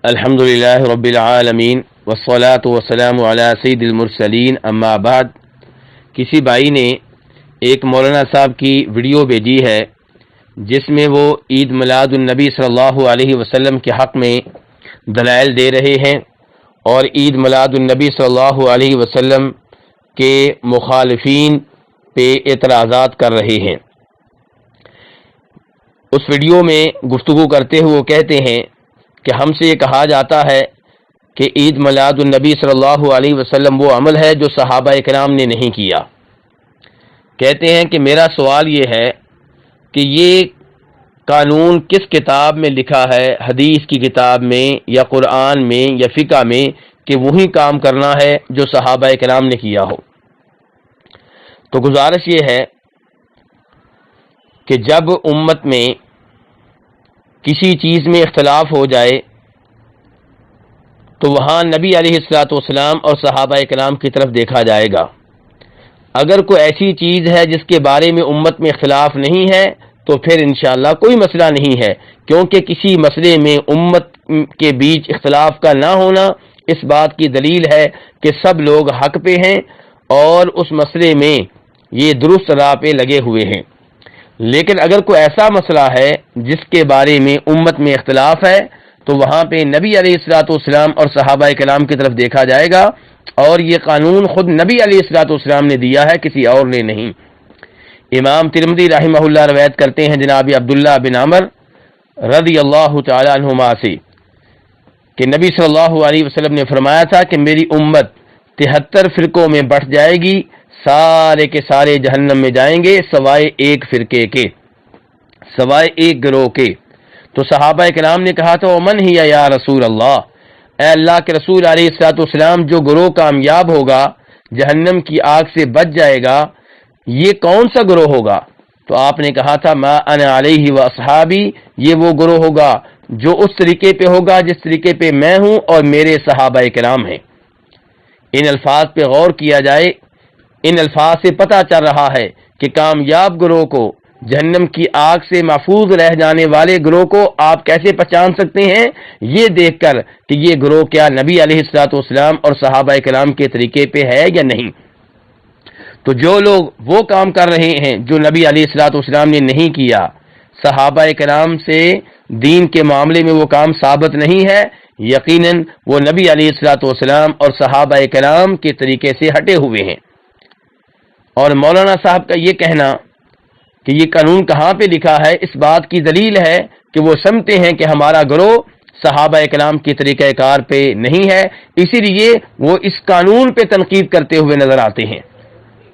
الحمدللہ رب العالمین والصلاة والسلام علی سید المرسلین اما بعد۔ کسی بھائی نے ایک مولانا صاحب کی ویڈیو بھیجی ہے جس میں وہ عید میلاد النبی صلی اللہ علیہ وسلم کے حق میں دلائل دے رہے ہیں اور عید میلاد النبی صلی اللہ علیہ وسلم کے مخالفین پہ اعتراضات کر رہے ہیں۔ اس ویڈیو میں گفتگو کرتے ہوئے وہ کہتے ہیں کہ ہم سے یہ کہا جاتا ہے کہ عید میلاد النبی صلی اللہ علیہ وسلم وہ عمل ہے جو صحابہ کرام نے نہیں کیا۔ کہتے ہیں کہ میرا سوال یہ ہے کہ یہ قانون کس کتاب میں لکھا ہے، حدیث کی کتاب میں یا قرآن میں یا فقہ میں، کہ وہی کام کرنا ہے جو صحابہ کرام نے کیا ہو؟ تو گزارش یہ ہے کہ جب امت میں کسی چیز میں اختلاف ہو جائے تو وہاں نبی علیہ الصلوۃ والسلام اور صحابہ کرام کی طرف دیکھا جائے گا۔ اگر کوئی ایسی چیز ہے جس کے بارے میں امت میں اختلاف نہیں ہے تو پھر انشاءاللہ کوئی مسئلہ نہیں ہے، کیونکہ کسی مسئلے میں امت کے بیچ اختلاف کا نہ ہونا اس بات کی دلیل ہے کہ سب لوگ حق پہ ہیں اور اس مسئلے میں یہ درست راہ پہ لگے ہوئے ہیں۔ لیکن اگر کوئی ایسا مسئلہ ہے جس کے بارے میں امت میں اختلاف ہے تو وہاں پہ نبی علیہ الصلوۃ والسلام اور صحابہ کرام کی طرف دیکھا جائے گا، اور یہ قانون خود نبی علیہ الصلوۃ والسلام نے دیا ہے، کسی اور نے نہیں۔ امام ترمذی رحمہ اللہ روایت کرتے ہیں جناب عبداللہ بن عمر رضی اللہ تعالی عنہما سے کہ نبی صلی اللہ علیہ وسلم نے فرمایا تھا کہ میری امت 73 فرقوں میں بٹ جائے گی، سارے کے سارے جہنم میں جائیں گے سوائے ایک فرقے کے، سوائے ایک گروہ کے۔ تو صحابہ کرام نے کہا تھا ومن ہی یا رسول اللہ، اے اللہ کے رسول علیہ الصلوۃ والسلام، جو گروہ کامیاب ہوگا، جہنم کی آگ سے بچ جائے گا، یہ کون سا گروہ ہوگا؟ تو آپ نے کہا تھا ما انا علیہ و اصحابی، یہ وہ گروہ ہوگا جو اس طریقے پہ ہوگا جس طریقے پہ میں ہوں اور میرے صحابہ کرام ہیں۔ ان الفاظ پہ غور کیا جائے، ان الفاظ سے پتہ چل رہا ہے کہ کامیاب گروہ کو، جہنم کی آگ سے محفوظ رہ جانے والے گروہ کو آپ کیسے پہچان سکتے ہیں؟ یہ دیکھ کر کہ یہ گروہ کیا نبی علیہ الصلوۃ والسلام اور صحابہ کرام کے طریقے پہ ہے یا نہیں۔ تو جو لوگ وہ کام کر رہے ہیں جو نبی علیہ الصلوۃ والسلام نے نہیں کیا، صحابہ کرام سے دین کے معاملے میں وہ کام ثابت نہیں ہے، یقیناً وہ نبی علیہ الصلوۃ والسلام اور صحابہ کرام کے طریقے سے ہٹے ہوئے ہیں۔ اور مولانا صاحب کا یہ کہنا کہ یہ قانون کہاں پہ لکھا ہے، اس بات کی دلیل ہے کہ وہ سمجھتے ہیں کہ ہمارا گروہ صحابہ کرام کے طریقہ کار پہ نہیں ہے، اسی لیے وہ اس قانون پہ تنقید کرتے ہوئے نظر آتے ہیں،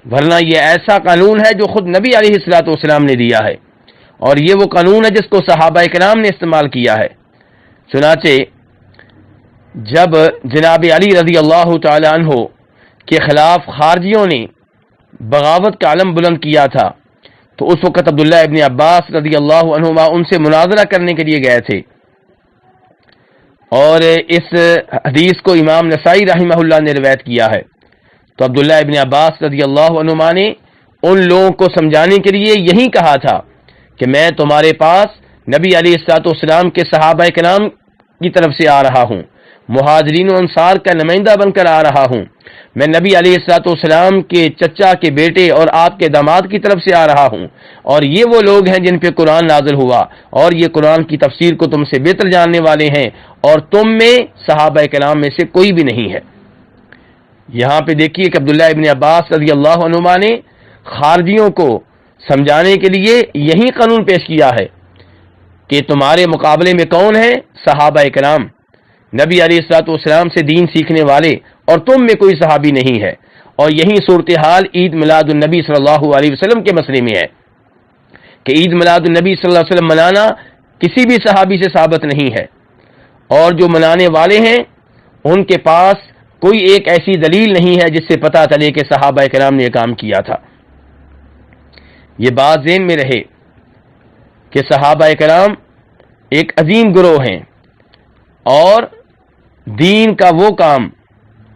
ورنہ یہ ایسا قانون ہے جو خود نبی علیہ الصلوۃ والسلام نے دیا ہے، اور یہ وہ قانون ہے جس کو صحابہ کرام نے استعمال کیا ہے۔ چنانچہ جب جناب علی رضی اللہ تعالی عنہ کے خلاف خارجیوں نے بغاوت کا علم بلند کیا تھا تو اس وقت عبداللہ ابن عباس رضی اللہ عنہما ان سے مناظرہ کرنے کے لیے گئے تھے، اور اس حدیث کو امام نسائی رحمہ اللہ نے روایت کیا ہے۔ تو عبداللہ ابن عباس رضی اللہ عنہما نے ان لوگوں کو سمجھانے کے لیے یہی کہا تھا کہ میں تمہارے پاس نبی علیہ الصلوۃ والسلام کے صحابہ کرام کی طرف سے آ رہا ہوں، مہاجرین و انصار کا نمائندہ بن کر آ رہا ہوں، میں نبی علیہ الصلوۃ والسلام کے چچا کے بیٹے اور آپ کے داماد کی طرف سے آ رہا ہوں، اور یہ وہ لوگ ہیں جن پہ قرآن نازل ہوا، اور یہ قرآن کی تفسیر کو تم سے بہتر جاننے والے ہیں، اور تم میں صحابہ کرام میں سے کوئی بھی نہیں ہے۔ یہاں پہ دیکھیے کہ عبداللہ ابن عباس رضی اللہ عنہما نے خارجیوں کو سمجھانے کے لیے یہی قانون پیش کیا ہے کہ تمہارے مقابلے میں کون ہے؟ صحابہ کرام، نبی علیہ الصلوۃ والسلام سے دین سیکھنے والے، اور تم میں کوئی صحابی نہیں ہے۔ اور یہی صورتحال عید میلاد النبی صلی اللہ علیہ وسلم کے مسئلے میں ہے کہ عید میلاد النبی صلی اللہ علیہ وسلم منانا کسی بھی صحابی سے ثابت نہیں ہے، اور جو منانے والے ہیں ان کے پاس کوئی ایک ایسی دلیل نہیں ہے جس سے پتہ چلے کہ صحابہ کرام نے یہ کام کیا تھا۔ یہ بات ذہن میں رہے کہ صحابہ کرام ایک عظیم گروہ ہیں، اور دین کا وہ کام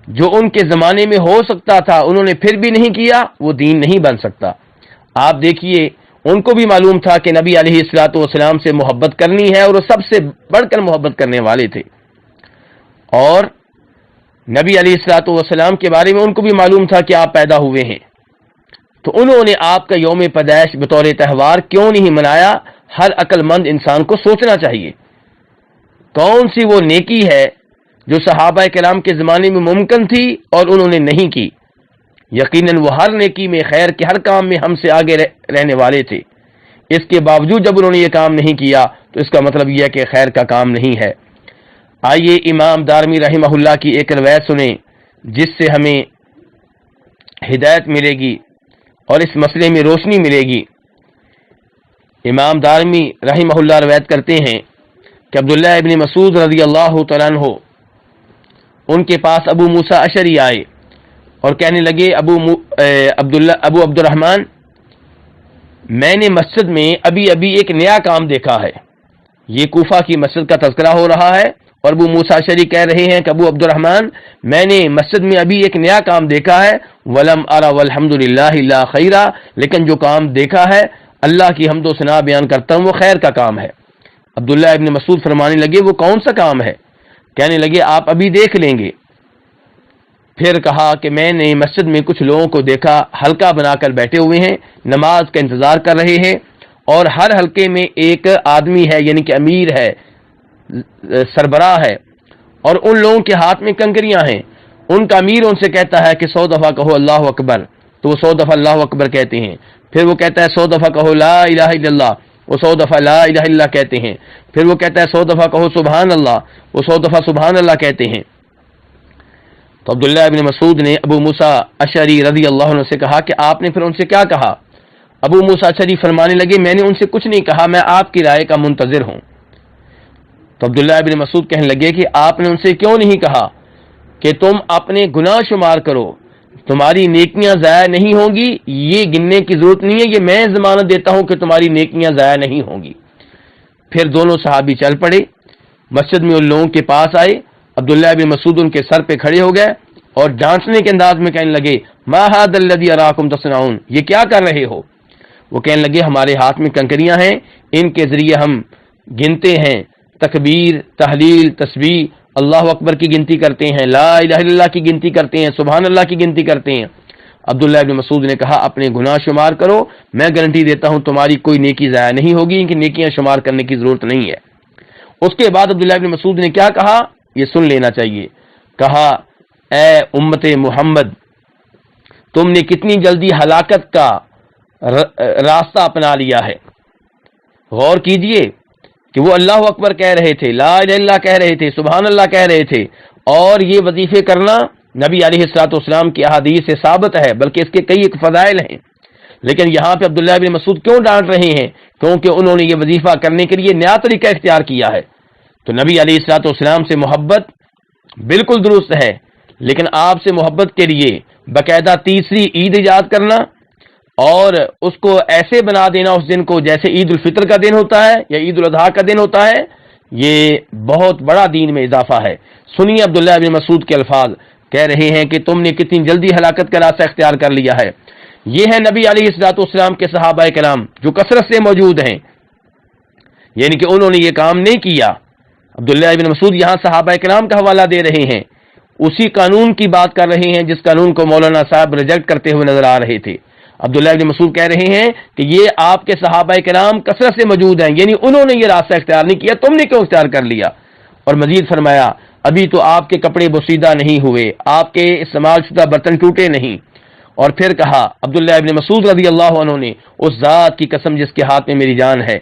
جو ان کے زمانے میں ہو سکتا تھا انہوں نے پھر بھی نہیں کیا، وہ دین نہیں بن سکتا۔ آپ دیکھیے ان کو بھی معلوم تھا کہ نبی علیہ الصلوۃ والسلام سے محبت کرنی ہے، اور وہ سب سے بڑھ کر محبت کرنے والے تھے، اور نبی علیہ الصلوۃ والسلام کے بارے میں ان کو بھی معلوم تھا کہ آپ پیدا ہوئے ہیں، تو انہوں نے آپ کا یوم پیدائش بطور تہوار کیوں نہیں منایا؟ ہر عقل مند انسان کو سوچنا چاہیے کون سی وہ نیکی ہے جو صحابہ کرام کے زمانے میں ممکن تھی اور انہوں نے نہیں کی۔ یقیناً وہ ہر نیکی میں، خیر کے ہر کام میں ہم سے آگے رہنے والے تھے، اس کے باوجود جب انہوں نے یہ کام نہیں کیا تو اس کا مطلب یہ ہے کہ خیر کا کام نہیں ہے۔ آئیے امام دارمی رحمہ اللہ کی ایک روایت سنیں جس سے ہمیں ہدایت ملے گی اور اس مسئلے میں روشنی ملے گی۔ امام دارمی رحمہ اللہ روایت کرتے ہیں کہ عبداللہ ابن مسعود رضی اللہ تعالیٰ عنہ ان کے پاس ابو موسیٰ اشعری آئے اور کہنے لگے ابو عبد الرحمن، میں نے مسجد میں ابھی ایک نیا کام دیکھا ہے۔ یہ کوفہ کی مسجد کا تذکرہ ہو رہا ہے اور ابو موسیٰ اشعری کہہ رہے ہیں کہ ابو عبد الرحمن، میں نے مسجد میں ابھی ایک نیا کام دیکھا ہے، ولم ارى والحمد للہ الا خیرا، لیکن جو کام دیکھا ہے اللہ کی حمد و ثنا بیان کرتا ہوں وہ خیر کا کام ہے۔ عبداللہ ابن مسعود فرمانے لگے وہ کون سا کام ہے؟ کہنے لگے آپ ابھی دیکھ لیں گے۔ پھر کہا کہ میں نے مسجد میں کچھ لوگوں کو دیکھا، حلقہ بنا کر بیٹھے ہوئے ہیں، نماز کا انتظار کر رہے ہیں، اور ہر حلقے میں ایک آدمی ہے، یعنی کہ امیر ہے، سربراہ ہے، اور ان لوگوں کے ہاتھ میں کنکریاں ہیں۔ ان کا امیر ان سے کہتا ہے کہ 100 دفعہ کہو اللہ اکبر، تو وہ 100 دفعہ اللہ اکبر کہتے ہیں۔ پھر وہ کہتا ہے 100 دفعہ کہو لا الہ الا اللہ، وہ 100 دفعہ لا الہ الا اللہ کہتے ہیں۔ پھر وہ کہتا ہے 100 دفعہ کہو سبحان اللہ، وہ 100 دفعہ سبحان اللہ کہتے ہیں۔ تو عبداللہ ابن مسعود نے ابو موسیٰ اشعری رضی اللہ عنہ سے کہا کہ آپ نے پھر ان سے کیا کہا؟ ابو موسیٰ اشعری فرمانے لگے میں نے ان سے کچھ نہیں کہا، میں آپ کی رائے کا منتظر ہوں۔ تو عبداللہ ابن مسعود کہنے لگے کہ آپ نے ان سے کیوں نہیں کہا کہ تم اپنے گناہ شمار کرو، تمہاری نیکیاں ضائع نہیں ہوں گی، یہ گننے کی ضرورت نہیں ہے، یہ میں ضمانت دیتا ہوں کہ تمہاری نیکیاں ضائع نہیں ہوں گی۔ پھر دونوں صحابی چل پڑے، مسجد میں ان لوگوں کے پاس آئے، عبداللہ ابن مسعود ان کے سر پہ کھڑے ہو گئے اور ڈانٹنے کے انداز میں کہنے لگے ما ھذا الذی اراکم تصنعون، یہ کیا کر رہے ہو؟ وہ کہنے لگے ہمارے ہاتھ میں کنکریاں ہیں، ان کے ذریعے ہم گنتے ہیں، تکبیر، تحلیل، تسبیح، اللہ اکبر کی گنتی کرتے ہیں، لا الہ الا اللہ کی گنتی کرتے ہیں، سبحان اللہ کی گنتی کرتے ہیں۔ عبداللہ ابن مسعود نے کہا اپنے گناہ شمار کرو، میں گارنٹی دیتا ہوں تمہاری کوئی نیکی ضائع نہیں ہوگی، ان کی نیکیاں شمار کرنے کی ضرورت نہیں ہے۔ اس کے بعد عبداللہ ابن مسعود نے کیا کہا یہ سن لینا چاہیے۔ کہا اے امت محمد، تم نے کتنی جلدی ہلاکت کا راستہ اپنا لیا ہے۔ غور کیجئے کہ وہ اللہ اکبر کہہ رہے تھے، لا الہ الا اللہ کہہ رہے تھے، سبحان اللہ کہہ رہے تھے، اور یہ وظیفے کرنا نبی علیہ الصلوۃ والسلام کی احادیث سے ثابت ہے، بلکہ اس کے کئی ایک فضائل ہیں۔ لیکن یہاں پہ عبداللہ بن مسعود کیوں ڈانٹ رہے ہیں؟ کیونکہ انہوں نے یہ وظیفہ کرنے کے لیے نیا طریقہ اختیار کیا ہے۔ تو نبی علیہ الصلوۃ والسلام سے محبت بالکل درست ہے، لیکن آپ سے محبت کے لیے باقاعدہ تیسری عید ایجاد کرنا اور اس کو ایسے بنا دینا اس دن کو جیسے عید الفطر کا دن ہوتا ہے یا عید الاضحیٰ کا دن ہوتا ہے، یہ بہت بڑا دین میں اضافہ ہے۔ سنیے عبداللہ بن مسعود کے الفاظ، کہہ رہے ہیں کہ تم نے کتنی جلدی ہلاکت کا راستہ اختیار کر لیا ہے۔ یہ ہے نبی علیہ الصلوۃ والسلام کے صحابہ کرام جو کثرت سے موجود ہیں، یعنی کہ انہوں نے یہ کام نہیں کیا۔ عبداللہ بن مسعود یہاں صحابہ کرام کا حوالہ دے رہے ہیں، اسی قانون کی بات کر رہے ہیں جس قانون کو مولانا صاحب ریجیکٹ کرتے ہوئے نظر آ رہے تھے۔ عبداللہ بن مسعود کہہ رہے ہیں کہ یہ آپ کے صحابہ کرام کثرت سے موجود ہیں، یعنی انہوں نے یہ راستہ اختیار نہیں کیا، تم نے کیوں اختیار کر لیا؟ اور مزید فرمایا ابھی تو آپ کے کپڑے بوسیدہ نہیں ہوئے، آپ کے استعمال شدہ برتن ٹوٹے نہیں۔ اور پھر کہا عبداللہ بن مسعود رضی اللہ عنہ نے اس ذات کی قسم جس کے ہاتھ میں میری جان ہے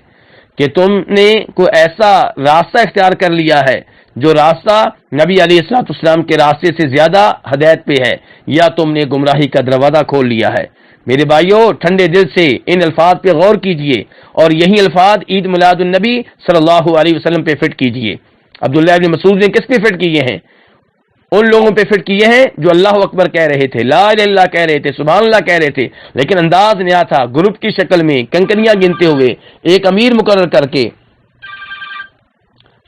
کہ تم نے کوئی ایسا راستہ اختیار کر لیا ہے جو راستہ نبی علیہ الصلوۃ والسلام کے راستے سے زیادہ ہدایت پہ ہے، یا تم نے گمراہی کا دروازہ کھول لیا ہے۔ میرے بھائیوں، ٹھنڈے دل سے ان الفاظ پہ غور کیجئے اور یہی الفاظ عید میلاد النبی صلی اللہ علیہ وسلم پہ فٹ کیجئے۔ عبداللہ ابن مسعود نے کس پہ فٹ کیے ہیں؟ ان لوگوں پہ فٹ کیے ہیں جو اللہ اکبر کہہ رہے تھے، لا الہ الا اللہ کہہ رہے تھے، سبحان اللہ کہہ رہے تھے، لیکن انداز نیا تھا، گروپ کی شکل میں کنکریاں گنتے ہوئے ایک امیر مقرر کر کے۔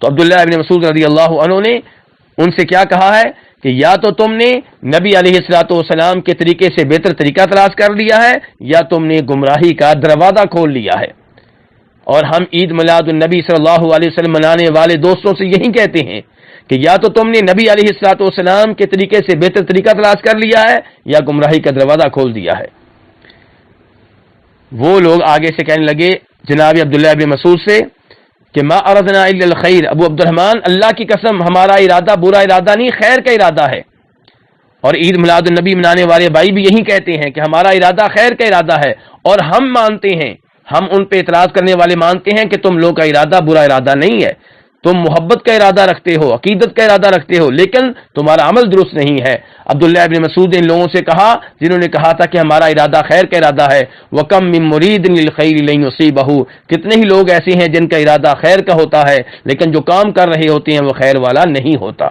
تو عبداللہ ابن مسعود رضی اللہ عنہ نے ان سے کیا کہا ہے کہ یا تو تم نے نبی علیہ الصلوۃ والسلام کے طریقے سے بہتر طریقہ تلاش کر لیا ہے، یا تم نے گمراہی کا دروازہ کھول لیا ہے۔ اور ہم عید میلاد النبی صلی اللہ علیہ وسلم منانے والے دوستوں سے یہی کہتے ہیں کہ یا تو تم نے نبی علیہ الصلوۃ والسلام کے طریقے سے بہتر طریقہ تلاش کر لیا ہے یا گمراہی کا دروازہ کھول دیا ہے۔ وہ لوگ آگے سے کہنے لگے جناب عبداللہ ابن مسعود سے کہ ما اردنا الا الخیر، ابو عبد الرحمن اللہ کی قسم ہمارا ارادہ برا ارادہ نہیں، خیر کا ارادہ ہے۔ اور عید میلاد النبی منانے والے بھائی بھی یہی کہتے ہیں کہ ہمارا ارادہ خیر کا ارادہ ہے، اور ہم مانتے ہیں، ہم ان پہ اعتراض کرنے والے مانتے ہیں کہ تم لوگوں کا ارادہ برا ارادہ نہیں ہے، تم محبت کا ارادہ رکھتے ہو، عقیدت کا ارادہ رکھتے ہو، لیکن تمہارا عمل درست نہیں ہے۔ عبداللہ ابن مسعود نے ان لوگوں سے کہا جنہوں نے کہا تھا کہ ہمارا ارادہ خیر کا ارادہ ہے، وَكَمْ مِن مُرِيدٍ لِلْخَيْرِ لَن يُصِيبَهُ، کتنے ہی لوگ ایسے ہیں جن کا ارادہ خیر کا ہوتا ہے لیکن جو کام کر رہے ہوتے ہیں وہ خیر والا نہیں ہوتا۔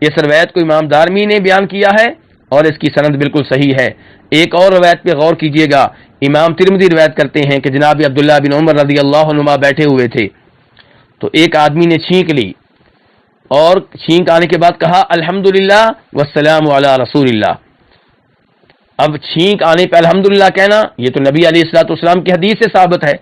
اس روایت کو امام دارمی نے بیان کیا ہے اور اس کی سند بالکل صحیح ہے۔ ایک اور روایت پہ غور کیجئے گا، امام ترمذی روایت کرتے ہیں کہ جناب عبداللہ بن عمر رضی اللہ عنہما بیٹھے ہوئے تھے تو ایک آدمی نے چھینک لی، اور چھینک آنے کے بعد کہا الحمدللہ والسلام علی رسول اللہ۔ اب چھینک آنے پہ الحمدللہ کہنا یہ تو نبی علیہ الصلوۃ والسلام کی حدیث سے ثابت ہے،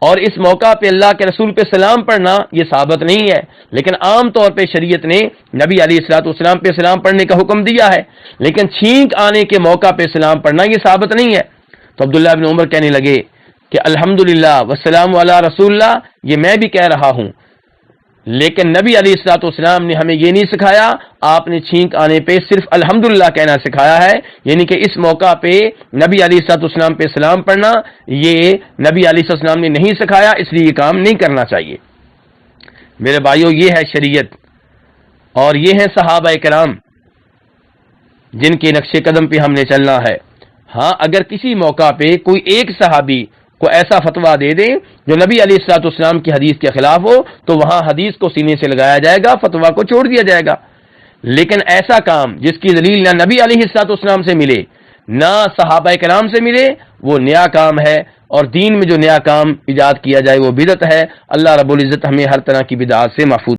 اور اس موقع پہ اللہ کے رسول پہ سلام پڑھنا یہ ثابت نہیں ہے، لیکن عام طور پہ شریعت نے نبی علیہ الصلوۃ والسلام پہ سلام پڑھنے کا حکم دیا ہے، لیکن چھینک آنے کے موقع پہ سلام پڑھنا یہ ثابت نہیں ہے۔ تو عبداللہ بن عمر کہنے لگے کہ الحمدللہ والسلام علی رسول اللہ یہ میں بھی کہہ رہا ہوں، لیکن نبی علیہ الصلوۃ والسلام نے ہمیں یہ نہیں سکھایا، آپ نے چھینک آنے پہ صرف الحمدللہ کہنا سکھایا ہے، یعنی کہ اس موقع پہ نبی علیہ الصلوۃ والسلام پہ سلام پڑھنا یہ نبی علیہ الصلوۃ والسلام نے نہیں سکھایا، اس لیے یہ کام نہیں کرنا چاہیے۔ میرے بھائیوں، یہ ہے شریعت اور یہ ہیں صحابہ کرام جن کے نقش قدم پہ ہم نے چلنا ہے۔ ہاں اگر کسی موقع پہ کوئی ایک صحابی کو ایسا فتویٰ دے دے جو نبی علیہ الصلوۃ والسلام کی حدیث کے خلاف ہو تو وہاں حدیث کو سینے سے لگایا جائے گا، فتویٰ کو چھوڑ دیا جائے گا، لیکن ایسا کام جس کی دلیل نہ نبی علیہ الصلوۃ والسلام سے ملے نہ صحابہ کرام سے ملے وہ نیا کام ہے، اور دین میں جو نیا کام ایجاد کیا جائے وہ بدعت ہے۔ اللہ رب العزت ہمیں ہر طرح کی بدعات سے محفوظ